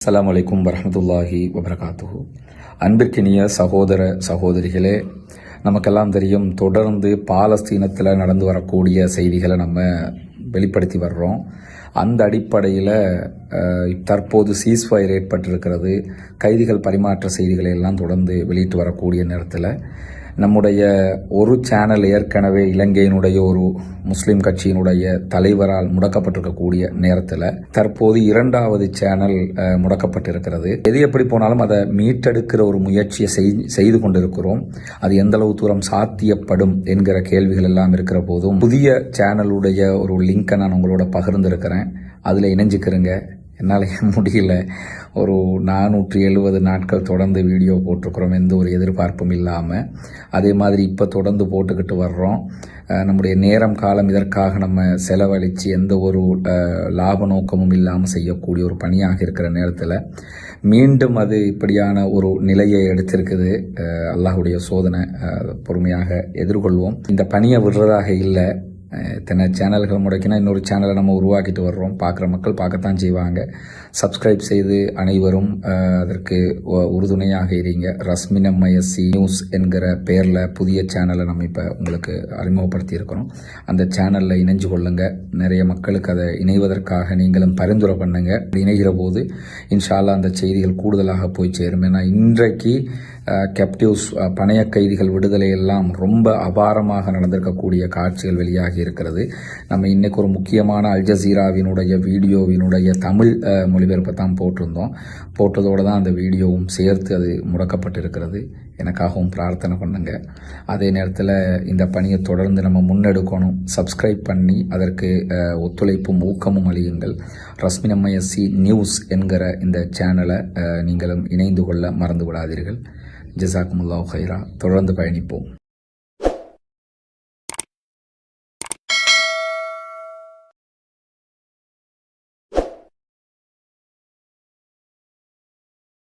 அஸ்ஸலாமு அலைக்கும் வரஹ்மத்துல்லாஹி வபரகாத்துஹு. அன்பிற்கினிய சகோதர சகோதரிகளே, நமக்கெல்லாம் தெரியும், தொடர்ந்து பாலஸ்தீனத்தில் நடந்து வரக்கூடிய செய்திகளை நம்ம வெளிப்படுத்தி வர்றோம். அந்த அடிப்படையில் தற்போது சீஸ்ஃபயர் ஏற்பட்டிருக்கிறது. கைதிகள் பரிமாற்ற செய்திகளை எல்லாம் தொடர்ந்து வெளியிட்டு வரக்கூடிய நேரத்தில் நம்முடைய ஒரு சேனல் ஏற்கனவே இலங்கையினுடைய ஒரு முஸ்லீம் கட்சியினுடைய தலைவரால் முடக்கப்பட்டிருக்கக்கூடிய நேரத்தில் தற்போது இரண்டாவது சேனல் முடக்கப்பட்டிருக்கிறது. எது எப்படி போனாலும் அதை மீட்டெடுக்கிற ஒரு முயற்சியை செய்து கொண்டிருக்கிறோம். அது எந்த அளவு தூரம் சாத்தியப்படும் என்கிற கேள்விகள் எல்லாம் இருக்கிற போதும் புதிய சேனலுடைய ஒரு லிங்கை நான் உங்களோட பகிர்ந்திருக்கிறேன். அதில் இணைஞ்சிக்கிறேங்க. என்னால் முடியல. ஒரு 470 நாட்கள் தொடர்ந்து வீடியோ போட்டிருக்கிறோம், எந்த ஒரு எதிர்பார்ப்பும் இல்லாமல். அதே மாதிரி இப்போ தொடர்ந்து போட்டுக்கிட்டு வர்றோம். நம்முடைய நேரம் காலம் இதற்காக நம்ம செலவழித்து எந்த ஒரு லாப நோக்கமும் இல்லாமல் செய்யக்கூடிய ஒரு பணியாக இருக்கிற நேரத்தில் மீண்டும் அது இப்படியான ஒரு நிலையை எடுத்திருக்குது. அல்லாஹுடைய சோதனை, பொறுமையாக எதிர்கொள்வோம். இந்த பணியை விடுறதாக இல்லை. இத்தனை சேனல்கள் முடக்கினா இன்னொரு சேனலை நம்ம உருவாக்கிட்டு வர்றோம். பார்க்குற மக்கள் பார்க்கத்தான் செய்வாங்க. சப்ஸ்கிரைப் செய்து அனைவரும் அதற்கு உறுதுணையாக இருங்க. ரஸ்மினம்எஸ்சி நியூஸ் என்கிற பெயரில் புதிய சேனலை நம்ம இப்போ உங்களுக்கு அறிமுகப்படுத்தி இருக்கிறோம். அந்த சேனலில் இணைஞ்சு கொள்ளுங்க. நிறைய மக்களுக்கு அதை இணைவதற்காக நீங்களும் பரிந்துரை பண்ணுங்க. இணைகிற போது இன்ஷா அல்லாஹ் அந்த செய்திகள் கூடுதலாக போய் சேரும். ஏன்னா இன்றைக்கு கேப்டிவ்ஸ் பணைய கைதிகள் விடுதலை எல்லாம் ரொம்ப அபாரமாக நடந்திருக்கக்கூடிய காட்சிகள் வெளியாகி இருக்கிறது. நம்ம இன்னைக்கு ஒரு முக்கியமான அல் ஜசீராவினுடைய வீடியோவினுடைய தமிழ் மொழிபெயர்ப்பை தான் போட்டதோடு தான் அந்த வீடியோவும் சேர்த்து அது முடக்கப்பட்டிருக்கிறது. எனக்காகவும் பிரார்த்தனை பண்ணுங்க. அதே நேரத்தில் இந்த பணியை தொடர்ந்து நம்ம முன்னெடுக்கணும். சப்ஸ்கிரைப் பண்ணி அதற்கு ஒத்துழைப்பும் ஊக்கமும் அளியுங்கள். ரஸ்மினம்எஸ்சி நியூஸ் என்கிற இந்த சேனலை நீங்களும் இணைந்து கொள்ள மறந்து விடாதீர்கள். ஜஸாக்குமுல்லாஹ் ஹைரா. தொடர்ந்து பயணிப்போம்.